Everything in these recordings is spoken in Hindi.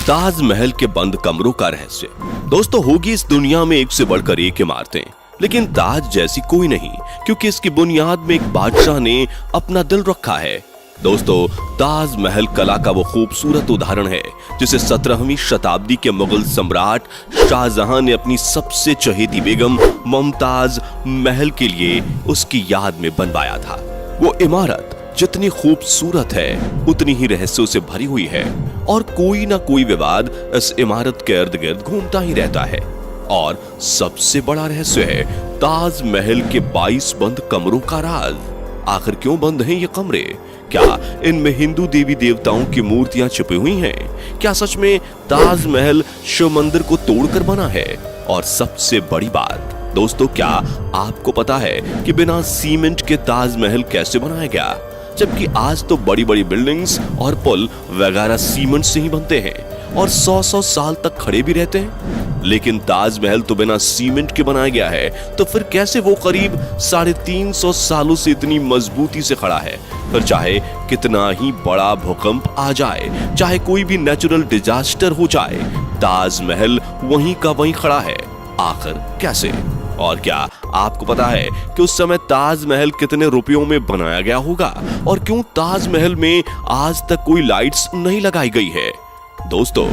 ताजमहल के बंद कमरों का रहस्य। दोस्तों, होगी इस दुनिया में एक से बढ़कर एक इमारतें, लेकिन ताज जैसी कोई नहीं, क्योंकि इसकी बुनियाद में एक बादशाह ने अपना दिल रखा है। दोस्तों, ताजमहल कला का वो खूबसूरत उदाहरण है जिसे 17वीं शताब्दी के मुगल सम्राट शाहजहां ने अपनी सबसे चहेती बेगम मुमताज महल के लिए उसकी याद में बनवाया था। वो इमारत जितनी खूबसूरत है उतनी ही रहस्यों से भरी हुई है और कोई ना कोई विवाद इस इमारत के इर्द गिर्द घूमता ही रहता है। और सबसे बड़ा रहस्य है ताजमहल के 22 बंद कमरों का राज। आखिर क्यों बंद हैं ये कमरे? क्या इनमें हिंदू देवी देवताओं की मूर्तियां छिपी हुई हैं? क्या सच में ताजमहल शिव मंदिर को तोड़कर बना है? और सबसे बड़ी बात दोस्तों, क्या आपको पता है कि बिना सीमेंट के ताजमहल कैसे बनाया गया? जबकि आज तो बड़ी बड़ी बिल्डिंग्स और पुल वगैरह सीमेंट से ही बनते हैं और 100-100 साल तक खड़े भी रहते हैं, लेकिन ताजमहल तो बिना सीमेंट के बनाया गया है। तो फिर कैसे वो करीब 350 सालों से इतनी मजबूती से खड़ा है? फिर चाहे कितना ही बड़ा भूकंप आ जाए, चाहे कोई भी नेचुरल डिजास्टर हो जाए, ताजमहल वहीं का वहीं खड़ा है। आखिर कैसे? और क्या आपको पता है कि उस समय ताजमहल कितने रुपयों में बनाया गया होगा? और क्यों ताजमहल में आज तक कोई लाइट्स नहीं लगाई गई है? दोस्तों,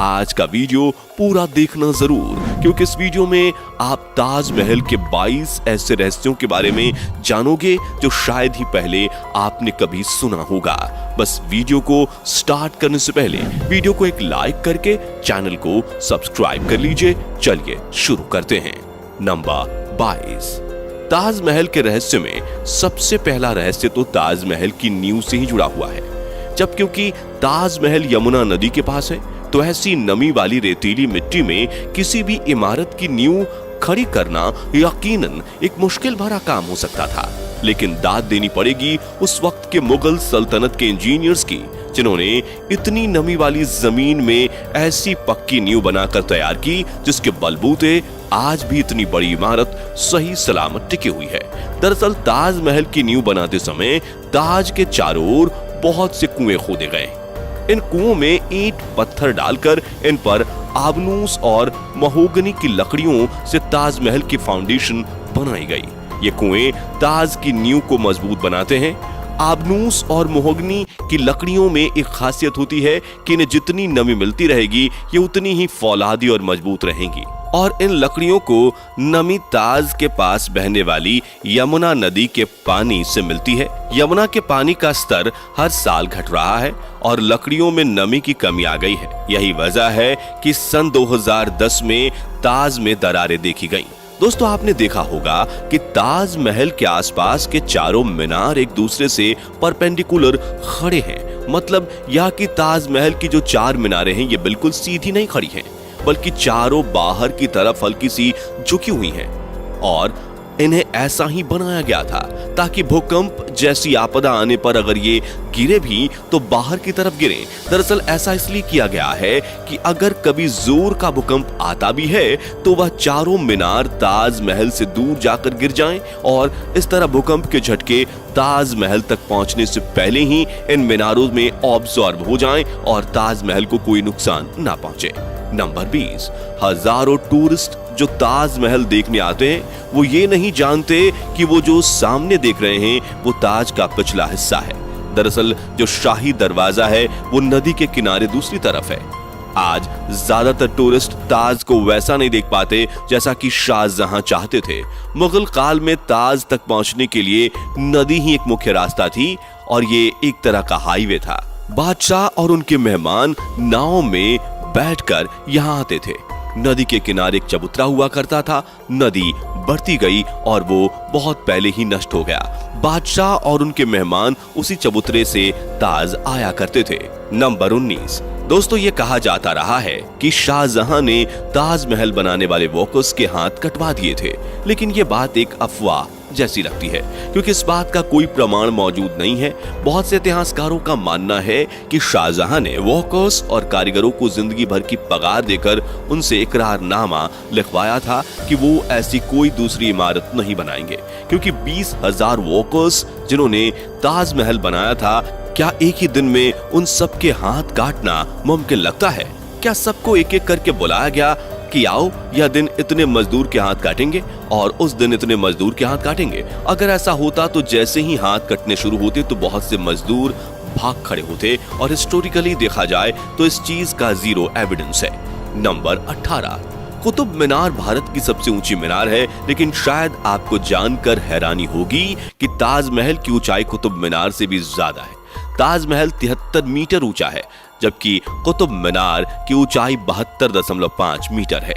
आज का वीडियो पूरा देखना जरूर, क्योंकि इस वीडियो में आप ताजमहल के 22 ऐसे रहस्यों के बारे में जानोगे जो शायद ही पहले आपने कभी सुना होगा। बस वीडियो को स्टार्ट करने से पहले वीडियो को एक लाइक करके चैनल को सब्सक्राइब कर लीजिए। चलिए शुरू करते हैं। नंबर 22, ताजमहल के रहस्य में सबसे पहला रहस्य तो ताजमहल की नींव से ही जुड़ा हुआ है। जब क्योंकि ताजमहल यमुना नदी के पास है, तो ऐसी नमी वाली रेतीली मिट्टी में किसी भी इमारत की नींव खड़ी करना यकीनन एक मुश्किल भरा काम हो सकता था। लेकिन दाद देनी पड़ेगी उस वक्त के मुगल सल्तनत के इंजीनियर्स की, जिन्होंने इतनी नमी वाली जमीन में ऐसी पक्की नींव बनाकर तैयार की जिसके बलबूते आज भी इतनी बड़ी इमारत सही सलामत टिकी हुई है। दरअसल ताजमहल की नींव बनाते समय ताज के चारों ओर बहुत से कुएं खोदे गए। इन कुओं में ईंट पत्थर डालकर इन पर आबनूस और महोगनी की लकड़ियों से ताजमहल की फाउंडेशन बनाई गई। ये कुएं ताज की नींव को मजबूत बनाते हैं। आबनूस और महोगनी की लकड़ियों में एक खासियत होती है कि इन्हें जितनी नमी मिलती रहेगी ये उतनी ही फौलादी और मजबूत रहेंगी। और इन लकड़ियों को नमी ताज के पास बहने वाली यमुना नदी के पानी से मिलती है। यमुना के पानी का स्तर हर साल घट रहा है और लकड़ियों में नमी की कमी आ गई है। यही वजह है कि सन 2010 में ताज में दरारें देखी गईं। दोस्तों, आपने देखा होगा कि ताजमहल के आसपास के चारों मीनार एक दूसरे से परपेंडिकुलर खड़े हैं। मतलब यह कि ताजमहल की जो 4 मीनारें हैं ये बिल्कुल सीधी नहीं खड़ी हैं, बल्कि चारों बाहर की तरफ हल्की सी झुकी हुई हैं। और इन्हें ऐसा ही बनाया गया था ताकि भूकंप जैसी आपदा आने पर अगर ये गिरे भी तो बाहर की तरफ गिरे। दरअसल ऐसा इसलिए किया गया है कि अगर कभी जोर का भूकंप आता भी है तो वह चारों मीनार ताजमहल से दूर जाकर गिर जाएं और इस तरह भूकंप के झटके ताजमहल तक पहुंचने से पहले ही इन मीनारों में ऑब्जॉर्ब हो जाएं और ताजमहल को कोई नुकसान ना पहुंचे। नंबर 20, हजारों टूरिस्ट जो ताजमहल देखने आते हैं वो ये नहीं जानते कि वो जो सामने देख रहे हैं वो ताज का पिछला हिस्सा है। दरअसल जो शाही दरवाजा है वो नदी के किनारे दूसरी तरफ है। आज ज्यादातर टूरिस्ट ताज को वैसा नहीं देख पाते जैसा कि शाहजहां चाहते थे। मुगल काल में ताज तक पहुंचने के लिए नदी ही एक मुख्य रास्ता थी और ये एक तरह का हाईवे था। बादशाह और उनके मेहमान नाव में बैठकर यहाँ आते थे। नदी के किनारे एक चबूतरा हुआ करता था। नदी बढ़ती गई और वो बहुत पहले ही नष्ट हो गया। बादशाह और उनके मेहमान उसी चबूतरे से ताज आया करते थे। नंबर 19, दोस्तों, ये कहा जाता रहा है कि शाहजहां ने ताजमहल बनाने वाले वर्कर्स के हाथ कटवा दिए थे, लेकिन ये बात एक अफवाह जैसी लगती है क्योंकि इस बात का कोई प्रमाण मौजूद नहीं है। बहुत से इतिहासकारों का मानना है कि शाहजहां ने वर्कर्स और कारीगरों को जिंदगी भर की पगार देकर उनसे इकरारनामा लिखवाया था कि वो ऐसी कोई दूसरी इमारत नहीं बनाएंगे, क्योंकि 20,000 वर्कर्स जिन्होंने ताजमहल बनाया था, क्या एक ही दिन में उन सब के हाथ काटना मुमकिन लगता है? क्या सबको एक एक करके बुलाया गया कि आओ यह दिन इतने मजदूर के हाथ काटेंगे और उस दिन इतने मजदूर के हाथ काटेंगे? अगर ऐसा होता तो जैसे ही हाथ कटने शुरू होते तो बहुत से मजदूर भाग खड़े होते और हिस्टोरिकली देखा जाए तो इस चीज का जीरो एविडेंस है। नंबर 18, कुतुब मीनार भारत की सबसे ऊंची मीनार है, लेकिन शायद आपको जानकर हैरानी होगी कि ताजमहल की ऊंचाई कुतुब मीनार से भी ज्यादा है। ताजमहल 73 मीटर ऊंचा है, जबकि कुतुब मीनार की ऊंचाई 72.5 मीटर है।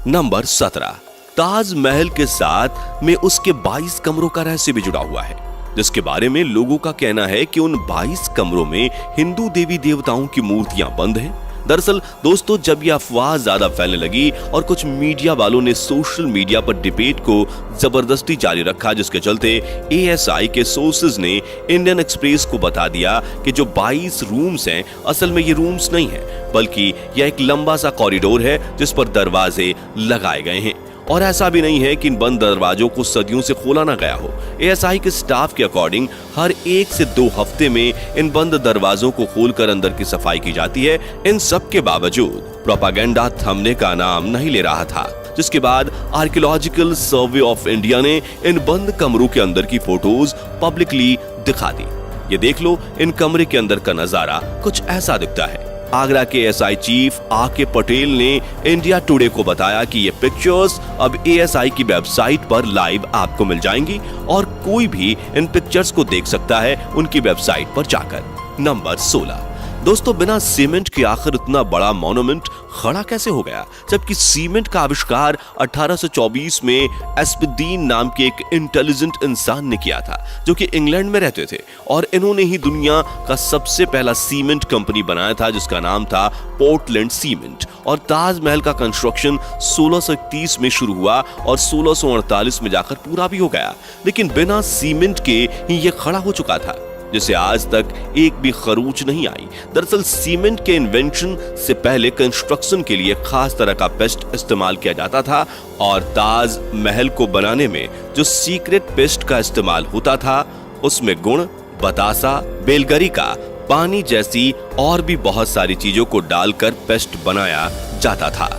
नंबर 17, ताजमहल के साथ में उसके 22 कमरों का रहस्य भी जुड़ा हुआ है, जिसके बारे में लोगों का कहना है कि उन 22 कमरों में हिंदू देवी देवताओं की मूर्तियां बंद हैं। दरअसल दोस्तों, जब यह अफवाह ज्यादा फैलने लगी और कुछ मीडिया वालों ने सोशल मीडिया पर डिबेट को जबरदस्ती जारी रखा, जिसके चलते ASI के सोर्सेज ने इंडियन एक्सप्रेस को बता दिया कि जो 22 रूम्स हैं, असल में ये रूम्स नहीं है, बल्कि यह एक लंबा सा कॉरिडोर है जिस पर दरवाजे लगाए गए हैं। और ऐसा भी नहीं है कि इन बंद दरवाजों को सदियों से खोला ना गया हो। ASI के स्टाफ के अकॉर्डिंग हर 1 से 2 हफ्ते में इन बंद दरवाजों को खोलकर अंदर की सफाई की जाती है। इन सब के बावजूद प्रोपागेंडा थमने का नाम नहीं ले रहा था, जिसके बाद आर्कियोलॉजिकल सर्वे ऑफ इंडिया ने इन बंद कमरों के अंदर की फोटोज पब्लिकली दिखा दी। ये देख लो, इन कमरे के अंदर का नजारा कुछ ऐसा दिखता है। आगरा के ASI चीफ AK पटेल ने इंडिया टुडे को बताया कि ये पिक्चर्स अब ASI की वेबसाइट पर लाइव आपको मिल जाएंगी और कोई भी इन पिक्चर्स को देख सकता है उनकी वेबसाइट पर जाकर। नंबर 16, दोस्तों, बिना सीमेंट के आखिर इतना बड़ा मॉन्यूमेंट खड़ा कैसे हो गया, जबकि सीमेंट का आविष्कार 1824 में एस्पिदीन नाम के एक इंटेलिजेंट इंसान ने किया था, जो कि इंग्लैंड में रहते थे, और इन्होंने ही दुनिया का सबसे पहला सीमेंट कंपनी बनाया था, जिसका नाम था पोर्टलैंड सीमेंट। और ताजमहल का कंस्ट्रक्शन 1631 में शुरू हुआ और 1648 में जाकर पूरा भी हो गया, लेकिन बिना सीमेंट के ही यह खड़ा हो चुका था, जिसे आज तक एक भी खरोंच नहीं आई। दरअसल सीमेंट के इन्वेंशन से पहले कंस्ट्रक्शन के लिए खास तरह का पेस्ट इस्तेमाल किया जाता था, और ताजमहल को बनाने में जो सीक्रेट पेस्ट का इस्तेमाल होता था उसमें गुण, बतासा, बेलगरिका, पानी जैसी और भी बहुत सारी चीजों को डालकर पेस्ट बनाया जाता था।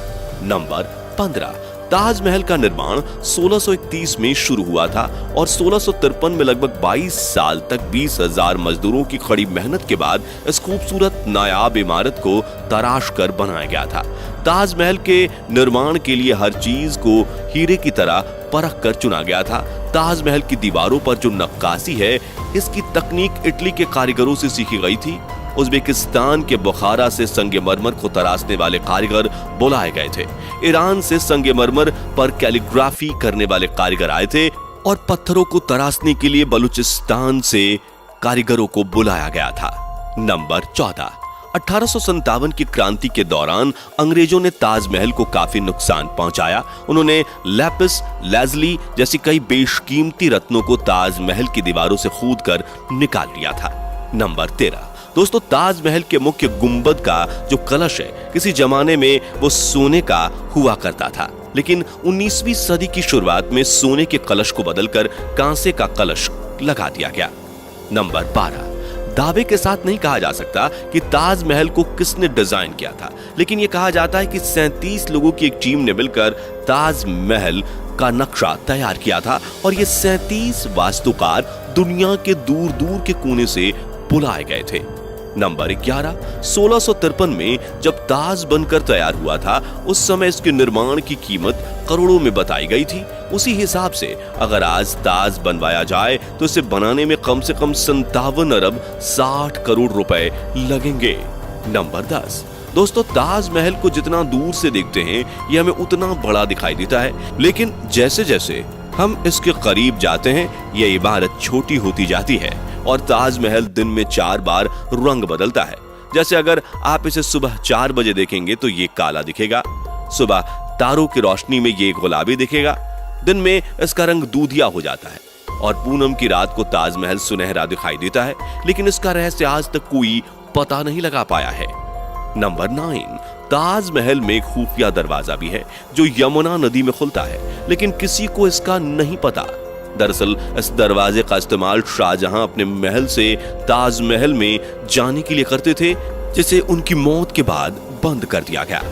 नंबर 15, ताजमहल का निर्माण 1631 में शुरू हुआ था और 1653 में लगभग 22 साल तक 20,000 मजदूरों की कड़ी मेहनत के बाद इस खूबसूरत नायाब इमारत को तराश कर बनाया गया था। ताजमहल के निर्माण के लिए हर चीज को हीरे की तरह परख कर चुना गया था। ताजमहल की दीवारों पर जो नक्काशी है, इसकी तकनीक इटली के कारीगरों से सीखी गई थी। उज्बेकिस्तान के बुखारा से संगमरमर को तराशने वाले कारीगर बुलाए गए थे। ईरान से संगमरमर पर कैलीग्राफी करने वाले कारीगर आए थे और पत्थरों को तराशने के लिए बलूचिस्तान से कारीगरों को बुलाया गया था। नंबर 14, 1857 की क्रांति के दौरान अंग्रेजों ने ताजमहल को काफी नुकसान पहुंचाया। उन्होंने लैपिस लाजुली जैसी कई बेशकीमती रत्नों को ताजमहल की दीवारों से खोदकर निकाल लिया था। नंबर 13, दोस्तों, ताजमहल के मुख्य गुंबद का जो कलश है, किसी जमाने में वो सोने का हुआ करता था, लेकिन 19वीं सदी की शुरुआत में सोने के कलश को बदलकर कांसे का कलश लगा दिया गया। नंबर 12, दावे के साथ नहीं कहा जा सकता कि ताजमहल को किसने डिजाइन किया था, लेकिन यह कहा जाता है कि 37 लोगों की एक टीम ने मिलकर ताजमहल का नक्शा तैयार किया था और ये 37 वास्तुकार दुनिया के दूर दूर के कोने से बुलाए गए थे। नंबर 11, 1653 में जब ताज बनकर तैयार हुआ था, उस समय इसके निर्माण की कीमत करोड़ों में बताई गई थी। उसी हिसाब से अगर आज ताज बनवाया जाए तो इसे बनाने में कम से कम 57 अरब 60 करोड़ रुपए लगेंगे। नंबर 10, दोस्तों, ताजमहल को जितना दूर से देखते हैं यह हमें उतना बड़ा दिखाई देता है, लेकिन जैसे जैसे हम इसके करीब जाते हैं यह इमारत छोटी होती जाती है और ताजमहल दिन में 4 बार रंग बदलता है। जैसे अगर आप इसे सुबह 4 बजे देखेंगे तो ये काला दिखेगा, सुबह तारों की रोशनी में ये गुलाबी दिखेगा, दिन में इसका रंग दूधिया हो जाता है और पूनम की रात को ताजमहल सुनहरा दिखाई देता है, लेकिन इसका रहस्य आज तक कोई पता नहीं लगा पाया है। नंबर 9, ताजमहल में एक खुफिया दरवाजा भी है जो यमुना नदी में खुलता है, लेकिन किसी को इसका नहीं पता। दरअसल इस दरवाजे का इस्तेमाल शाहजहां अपने महल से ताजमहल में जाने के लिए करते थे, जिसे उनकी मौत के बाद बंद कर दिया गया।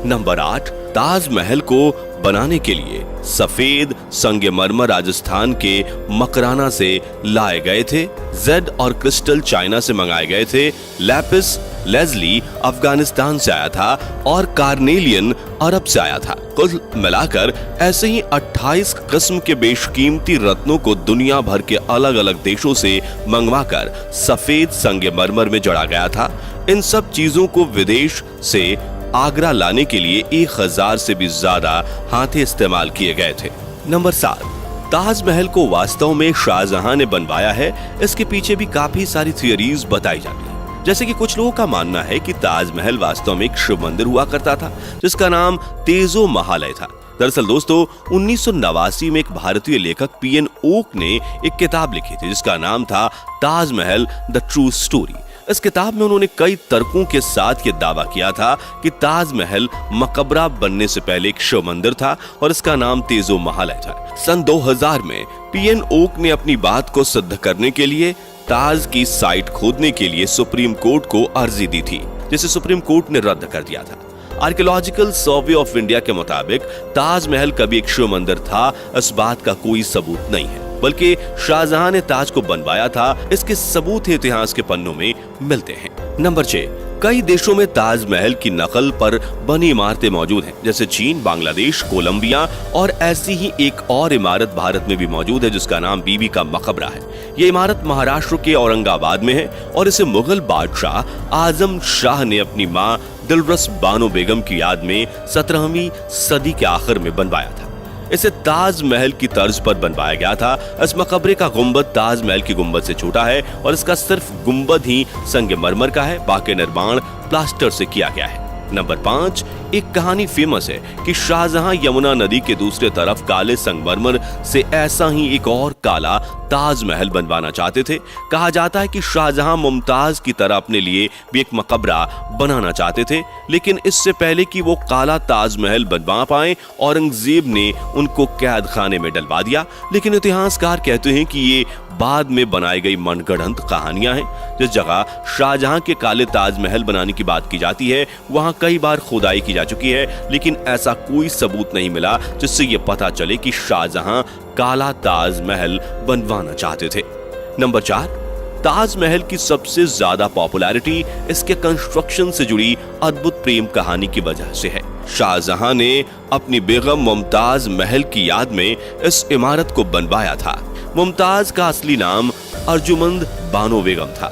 नंबर 8, ताजमहल को बनाने के लिए सफेद संगमरमर राजस्थान के मकराना से लाए गए थे, जेड और क्रिस्टल चाइना से मंगाए गए थे, लैपिस लेजली अफगानिस्तान से आया था और कार्नेलियन अरब से आया था। कुल मिलाकर ऐसे ही 28 किस्म के बेशकीमती रत्नों को दुनिया भर के अलग अलग देशों से मंगवाकर सफेद संगमरमर में जड़ा गया था। इन सब चीजों को विदेश से आगरा लाने के लिए 1000 से भी ज्यादा हाथे इस्तेमाल किए गए थे। नंबर 7, ताजमहल को वास्तव में शाहजहां ने बनवाया है। इसके पीछे भी काफी सारी थियरीज बताई जाती है। जैसे कि कुछ लोगों का मानना है कि ताजमहल वास्तव में एक शिव मंदिर हुआ करता था जिसका नाम तेजो महालय था। दरअसल दोस्तों 1989 में एक भारतीय लेखक पीएन ओक ने एक किताब लिखी थी जिसका नाम था ताजमहल द ट्रू स्टोरी। इस किताब में उन्होंने कई तर्कों के साथ ये दावा किया था कि ताजमहल मकबरा बनने से पहले एक शिव मंदिर था और इसका नाम तेजो महालय था। सन 2000 में पीएन ओक ने अपनी बात को सिद्ध करने के लिए ताज की साइट खोदने के लिए सुप्रीम कोर्ट को अर्जी दी थी, जिसे सुप्रीम कोर्ट ने रद्द कर दिया था। आर्कियोलॉजिकल सर्वे ऑफ इंडिया के मुताबिक ताजमहल कभी एक शिव मंदिर था, इस बात का कोई सबूत नहीं है, बल्कि शाहजहां ने ताज को बनवाया था, इसके सबूत इतिहास के पन्नों में मिलते हैं। नंबर 6, कई देशों में ताजमहल की नकल पर बनी इमारतें मौजूद हैं, जैसे चीन, बांग्लादेश, कोलंबिया और ऐसी ही एक और इमारत भारत में भी मौजूद है जिसका नाम बीबी का मकबरा है। ये इमारत महाराष्ट्र के औरंगाबाद में है और इसे मुगल बादशाह आजम शाह ने अपनी मां दिलरस बानो बेगम की याद में 17वीं सदी के आखिर में बनवाया था। इसे ताजमहल की तर्ज पर बनवाया गया था। इस मकबरे का गुंबद ताजमहल की गुंबद से छोटा है और इसका सिर्फ गुंबद ही संगमरमर का है, बाकी निर्माण प्लास्टर से किया गया है। नंबर 5, एक कहानी फेमस है कि शाहजहां यमुना नदी के दूसरे तरफ काले संगमरमर से ऐसा ही एक और काला ताजमहल बनवाना चाहते थे। कहा जाता है कि शाहजहां मुमताज की तरह अपने लिए भी एक मकबरा बनाना चाहते थे, लेकिन इससे पहले कि वो काला ताजमहल बनवा पाए औरंगजेब ने उनको कैद खाने में डलवा दिया। लेकिन इतिहासकार कहते हैं कि ये बाद में बनाई गई मनगढ़ंत कहानियां हैं। जिस जगह शाहजहां के काले ताजमहल बनाने की बात की जाती है वहां कई बार खुदाई की जा चुकी है, लेकिन ऐसा कोई सबूत नहीं मिला जिससे ये पता चले कि शाहजहां काला ताजमहल बनवाना चाहते थे। नंबर 4, ताजमहल की सबसे ज्यादा पॉपुलैरिटी इसके कंस्ट्रक्शन से जुड़ी अद्भुत प्रेम कहानी की वजह से है। शाहजहां ने अपनी बेगम मुमताज महल की याद में इस इमारत को बनवाया था। मुमताज का असली नाम अर्जुमंद बानो बेगम था।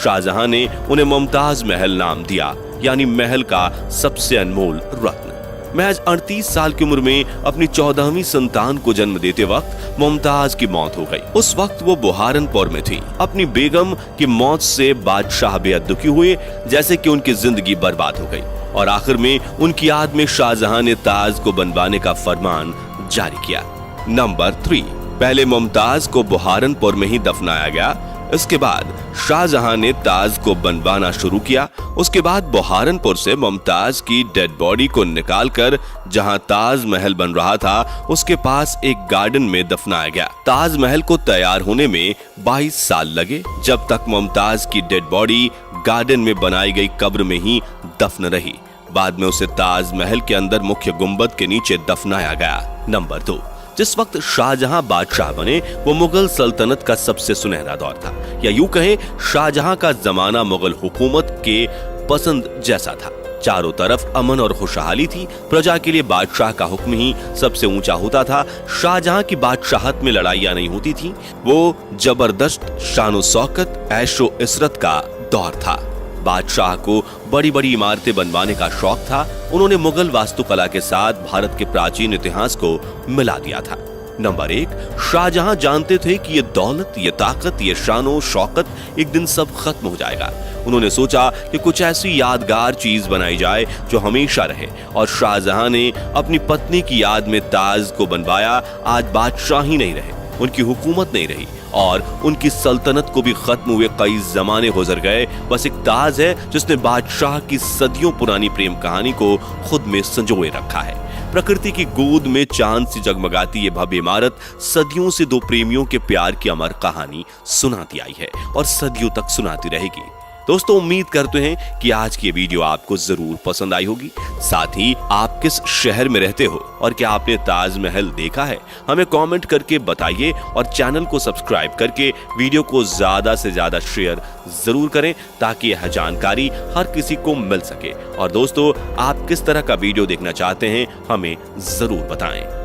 शाहजहां ने उन्हें मुमताज महल नाम दिया, यानी महल का सबसे अनमोल रत्न। महज 38 साल की उम्र में अपनी 14वीं संतान को जन्म देते वक्त मुमताज की मौत हो गई। उस वक्त वो बुहारनपुर में थी। अपनी बेगम की मौत से बादशाह बेहद दुखी हुए, जैसे कि उनकी जिंदगी बर्बाद हो गई और आखिर में उनकी याद में शाहजहां ने ताज को बनवाने का फरमान जारी किया। नंबर 3, पहले मुमताज को बुहारनपुर में ही दफनाया गया। इसके बाद शाहजहां ने ताज को बनवाना शुरू किया। उसके बाद बुहारनपुर से मुमताज की डेड बॉडी को निकालकर जहां ताज महल बन रहा था उसके पास एक गार्डन में दफनाया गया। ताज महल को तैयार होने में 22 साल लगे, जब तक मुमताज की डेड बॉडी गार्डन में बनाई गई कब्र में ही दफन रही। बाद में उसे ताज महल के अंदर मुख्य गुंबद के नीचे दफनाया गया। नंबर 2, जिस वक्त शाहजहां बादशाह बने वो मुगल सल्तनत का सबसे सुनहरा दौर था, या यूं कहें शाहजहां का जमाना मुगल हुकूमत के पसंद जैसा था। चारों तरफ अमन और खुशहाली थी। प्रजा के लिए बादशाह का हुक्म ही सबसे ऊंचा होता था। शाहजहां की बादशाहत में लड़ाइयां नहीं होती थी। वो जबरदस्त शानो शौकत, ऐशो इशरत का दौर था। बादशाह को बड़ी बड़ी इमारतें बनवाने का शौक था। उन्होंने मुगल वास्तुकला के साथ भारत के प्राचीन इतिहास को मिला दिया था। नंबर 1, शाहजहां जानते थे कि ये दौलत, ये ताकत, ये शानो शौकत एक दिन सब खत्म हो जाएगा। उन्होंने सोचा कि कुछ ऐसी यादगार चीज बनाई जाए जो हमेशा रहे, और शाहजहां ने अपनी पत्नी की याद में ताज को बनवाया। आज बादशाह ही नहीं रहे, उनकी हुकूमत नहीं रही और उनकी सल्तनत को भी खत्म हुए कई जमाने गुजर गए। बस एक ताज है जिसने बादशाह की सदियों पुरानी प्रेम कहानी को खुद में संजोए रखा है। प्रकृति की गोद में चांद सी जगमगाती ये भव्य इमारत सदियों से दो प्रेमियों के प्यार की अमर कहानी सुनाती आई है और सदियों तक सुनाती रहेगी। दोस्तों उम्मीद करते हैं कि आज की ये वीडियो आपको जरूर पसंद आई होगी। साथ ही आप किस शहर में रहते हो और क्या आपने ताजमहल देखा है, हमें कमेंट करके बताइए और चैनल को सब्सक्राइब करके वीडियो को ज्यादा से ज्यादा शेयर जरूर करें ताकि यह जानकारी हर किसी को मिल सके। और दोस्तों आप किस तरह का वीडियो देखना चाहते हैं हमें जरूर बताएं।